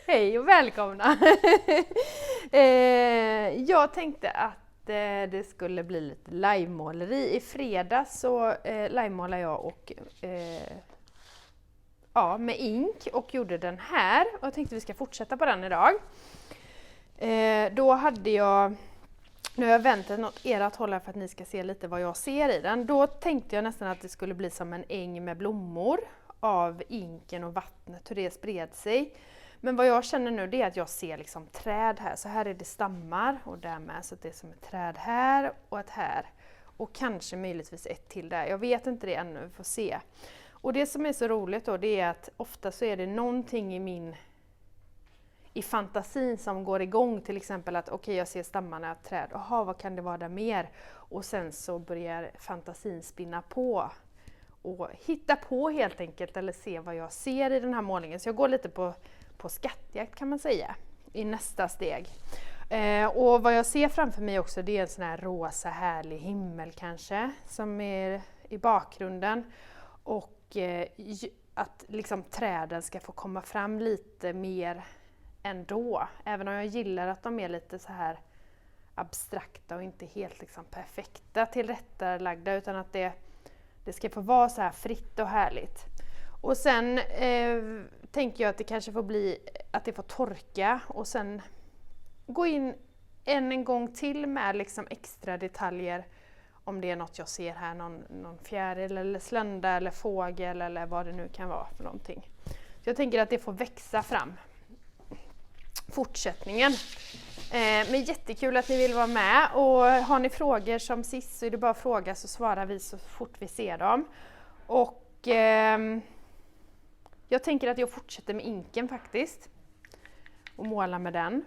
Hej och välkomna! Jag tänkte att det skulle bli lite livemåleri. I fredags så livemålade jag och med ink och gjorde den här. Och jag tänkte vi ska fortsätta på den idag. Då hade jag, nu har jag väntat åt ert håll för att ni ska se lite vad jag ser i den. Då tänkte jag nästan att det skulle bli som en äng med blommor av inken och vattnet, hur det spred sig. Men vad jag känner nu det är att jag ser liksom träd här. Så här är det stammar och därmed så att det är som ett träd här och ett här. Och kanske möjligtvis ett till där. Jag vet inte det ännu, vi får se. Och det som är så roligt då det är att ofta så är det någonting i fantasin som går igång, till exempel att okej, jag ser stammarna av träd, jaha, vad kan det vara där mer? Och sen så börjar fantasin spinna på och hitta på helt enkelt, eller se vad jag ser i den här målningen. Så jag går lite på skattjakt kan man säga, i nästa steg. Och vad jag ser framför mig också, det är en sån här rosa härlig himmel kanske, som är i bakgrunden. Och att liksom träden ska få komma fram lite mer ändå. Även om jag gillar att de är lite så här abstrakta och inte helt liksom perfekta tillrättalagda, utan att det ska få vara så här fritt och härligt. Och sen tänker jag att det kanske får bli att det får torka och sen gå in en gång till med liksom extra detaljer. Om det är något jag ser här, någon fjäril eller slända eller fågel eller vad det nu kan vara för någonting. Så jag tänker att det får växa fram. Fortsättningen. Men jättekul att ni vill vara med, och har ni frågor som sist så är det bara att fråga, så svarar vi så fort vi ser dem. Och jag tänker att jag fortsätter med inken faktiskt och målar med den.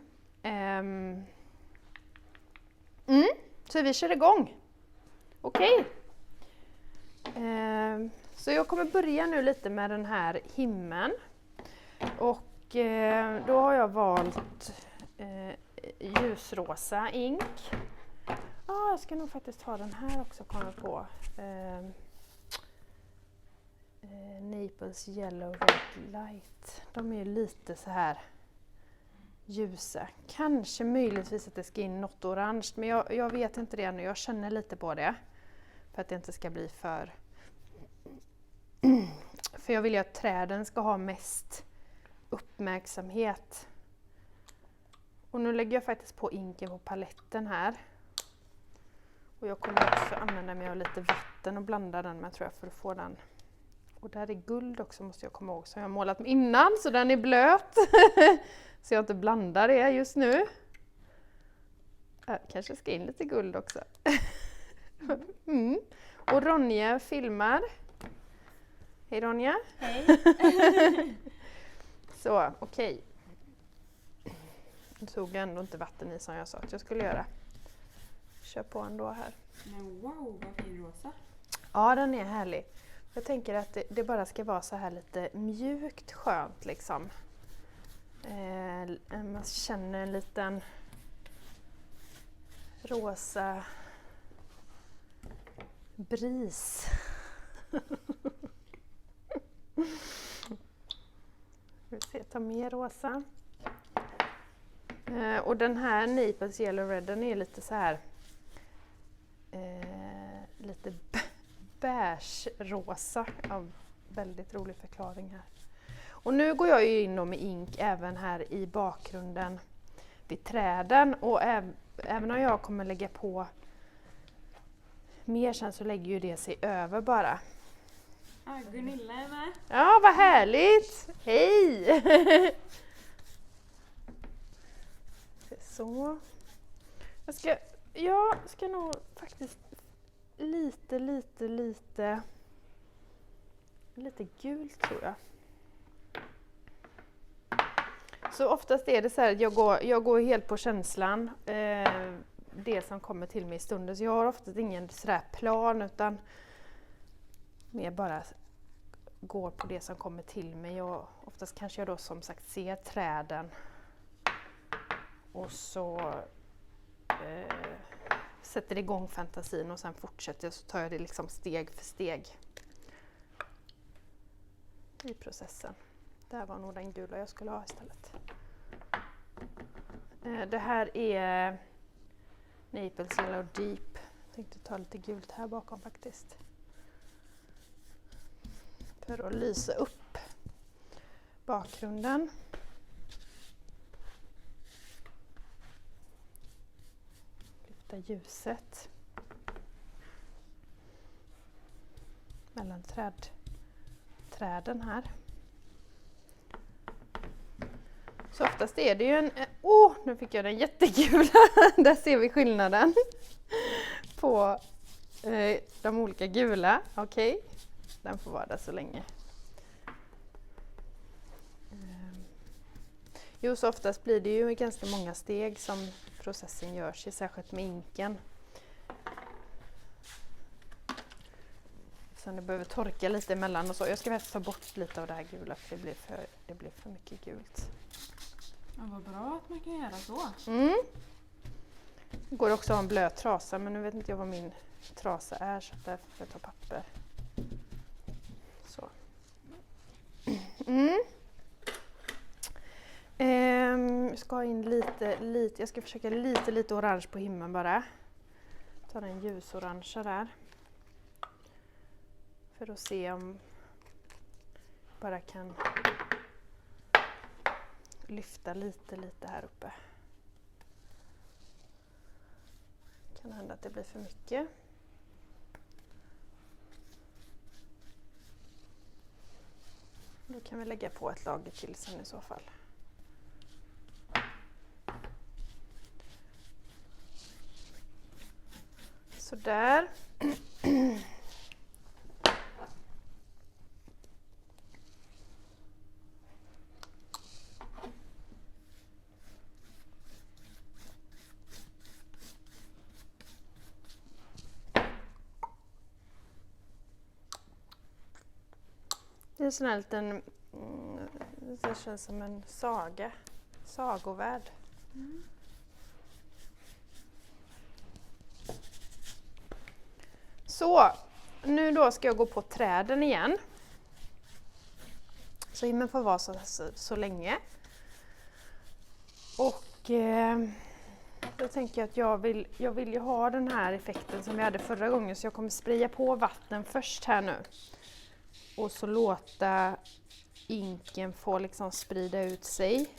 Så vi kör igång. Okej. Så jag kommer börja nu lite med den här himlen. Och då har jag valt ljusrosa ink. Jag ska nog faktiskt ta den här också, kommer på. Naples Yellow Red Light. De är lite så här ljusa. Kanske möjligtvis att det ska in något orange, men jag vet inte det ännu. Jag känner lite på det. För att det inte ska bli för jag vill ju att träden ska ha mest uppmärksamhet. Och nu lägger jag faktiskt på inken på paletten här. Och jag kommer också använda mig av lite vatten och blanda den med, tror jag, för att få den. Och där är guld också, måste jag komma ihåg. Så jag har målat innan, så den är blöt. Så jag inte blandar det just nu. Kanske ska in lite guld också. Och Ronja filmar. Hej Ronja. Hej. Så, okej. Nu tog jag ändå inte vatten i som jag sa att jag skulle göra. Kör på ändå här. Men wow, vad fin rosa. Ja, den är härlig. Jag tänker att det bara ska vara så här lite mjukt skönt liksom. Man känner en liten rosa bris. Vi ska ta mer rosa. Och den här Naples Yellow Red, den är lite så här lite beige-rosa. Väldigt rolig förklaring här. Och nu går jag ju in med ink även här i bakgrunden vid träden. Och även om jag kommer lägga på mer sen, så lägger ju det sig över bara. Gunilla är med. Ja, vad härligt! Hej! Så. Jag ska nog faktiskt lite gult, tror jag. Så oftast är det så här att jag går helt på känslan. Det som kommer till mig i stunden. Så jag har oftast ingen sådär plan, utan mer bara går på det som kommer till mig. Och oftast kanske jag då som sagt ser träden. Och så sätter det igång fantasin och sen fortsätter jag, så tar jag det liksom steg för steg i processen. Det här var nog den gula jag skulle ha istället. Det här är Naples Yellow Deep. Jag tänkte ta lite gult här bakom faktiskt. För att lysa upp bakgrunden. Lyfta ljuset mellan träden här. Så oftast är det ju en... nu fick jag den jättegula. Där ser vi skillnaden på de olika gula. Okej, den får vara där så länge. Jo, så oftast blir det ju ganska många steg som processen görs i, särskilt med inken. Så det behöver torka lite emellan och så. Jag ska faktiskt ta bort lite av det här gula för det blir för mycket gult. Ja, vad bra att man kan göra så. Det går också att ha en blöt trasa, men nu vet inte jag vad min trasa är så därför får jag ta papper. Så. Jag ska ha in lite, jag ska försöka lite orange på himlen bara. Ta den ljusorangea där. För att se om jag bara kan lyfta lite här uppe. Kan hända att det blir för mycket. Då kan vi lägga på ett lager till sen i så fall. Så där. Det är en sån här liten, det känns som en sagovärld. Så, nu då ska jag gå på träden igen. Så himlen får vara så länge. Och då tänker jag att jag vill ju ha den här effekten som jag hade förra gången, så jag kommer spraya på vatten först här nu. Och så låta inken få liksom sprida ut sig.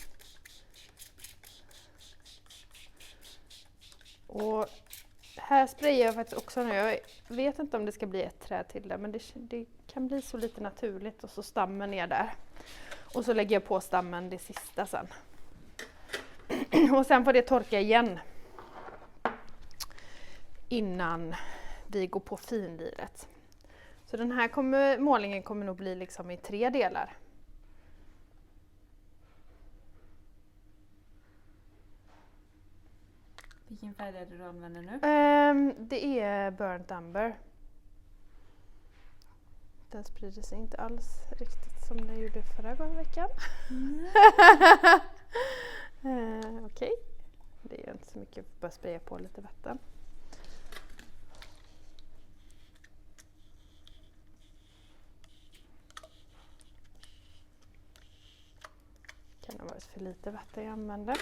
Och här sprayar jag faktiskt också nu. Jag vet inte om det ska bli ett träd till där, men det kan bli så lite naturligt. Och så stammen ner där. Och så lägger jag på stammen det sista sen. Och sen får det torka igen. Innan vi går på finliret. Så den här målningen kommer nog bli liksom i 3 delar. Vilken färg är det du använder nu? Det är Burnt Umber. Den sprider sig inte alls riktigt som den gjorde förra veckan. Okej. Det är inte så mycket, bara spraya på lite vatten. Kan ha varit för lite vatten jag använde.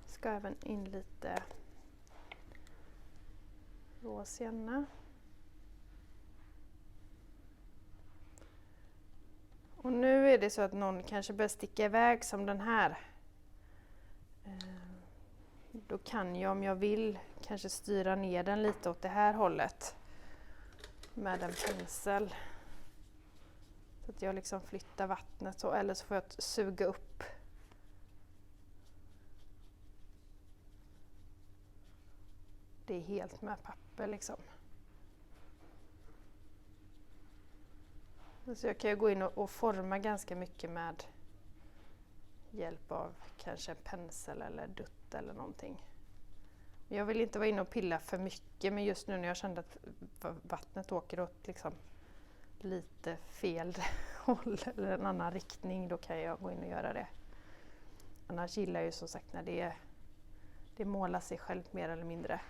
Ska även in lite råsienna. Och nu är det så att någon kanske börjar sticka iväg som den här. Då kan jag, om jag vill, kanske styra ner den lite åt det här hållet med en pensel. Så att jag liksom flyttar vattnet så, eller så får jag suga upp. Det är helt med papper liksom. Så jag kan ju gå in och forma ganska mycket med hjälp av kanske en pensel eller dutt eller någonting. Jag vill inte vara inne och pilla för mycket, men just nu när jag kände att vattnet åker åt liksom lite fel håll eller en annan riktning, då kan jag gå in och göra det. Annars gillar jag ju som sagt när det målar sig själv mer eller mindre.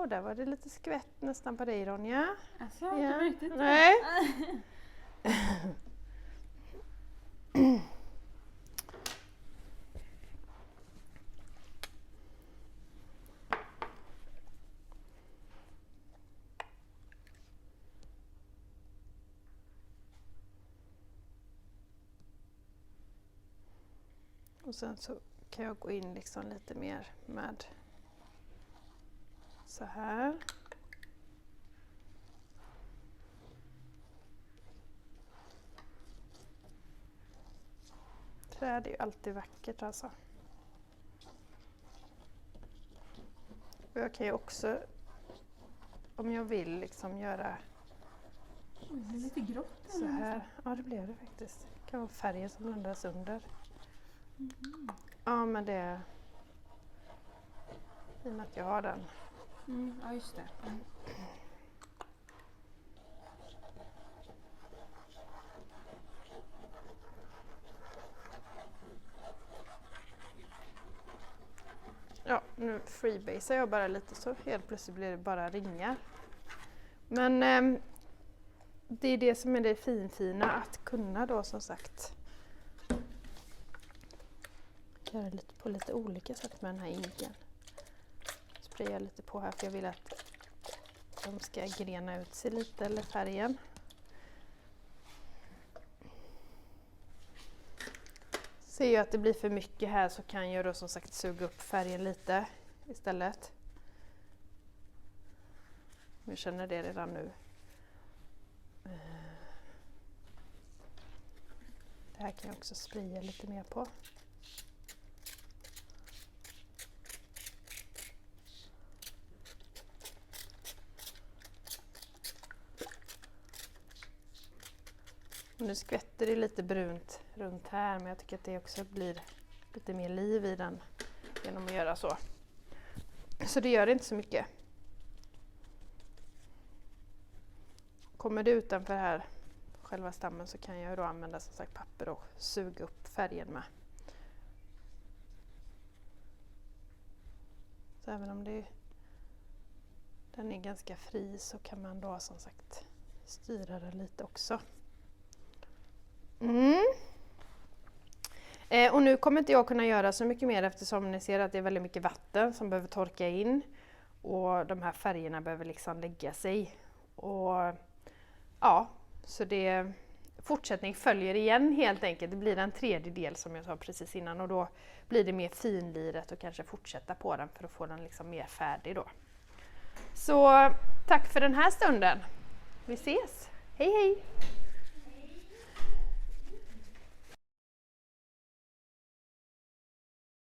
där var det lite skvätt nästan på dig, Ronja. Alltså, ja. Du vet inte. Nej. Och sen så kan jag gå in liksom lite mer med så här. Träd är ju alltid vackert alltså. Och jag kan ju också, om jag vill, liksom göra Det är lite grått. så här. Ja, det blev det faktiskt. Det kan vara färger som blandas under. Ja, men det är i och med att jag har den. Ja, just det. Ja, nu freebasar jag bara lite så helt plötsligt blir det bara ringar. Men det är det som är det finfina, att kunna då som sagt göra lite på lite olika sätt med den här inken. Spraya lite på här för jag vill att de ska grena ut sig lite, eller färgen. Ser jag att det blir för mycket här så kan jag då som sagt suga upp färgen lite istället. Jag känner det redan nu. Det här kan jag också spraya lite mer på. Och nu skvätter det lite brunt runt här, men jag tycker att det också blir lite mer liv i den genom att göra så. Så det gör inte så mycket. Kommer det utanför här själva stammen så kan jag då använda som sagt papper och suga upp färgen med. Så även om den är ganska fri så kan man då som sagt styra den lite också. Och nu kommer inte jag kunna göra så mycket mer eftersom ni ser att det är väldigt mycket vatten som behöver torka in. Och de här färgerna behöver liksom lägga sig. Och ja, så det fortsättning följer igen helt enkelt. Det blir en tredje del som jag sa precis innan och då blir det mer finliret och kanske fortsätta på den för att få den liksom mer färdig då. Så tack för den här stunden. Vi ses. Hej hej!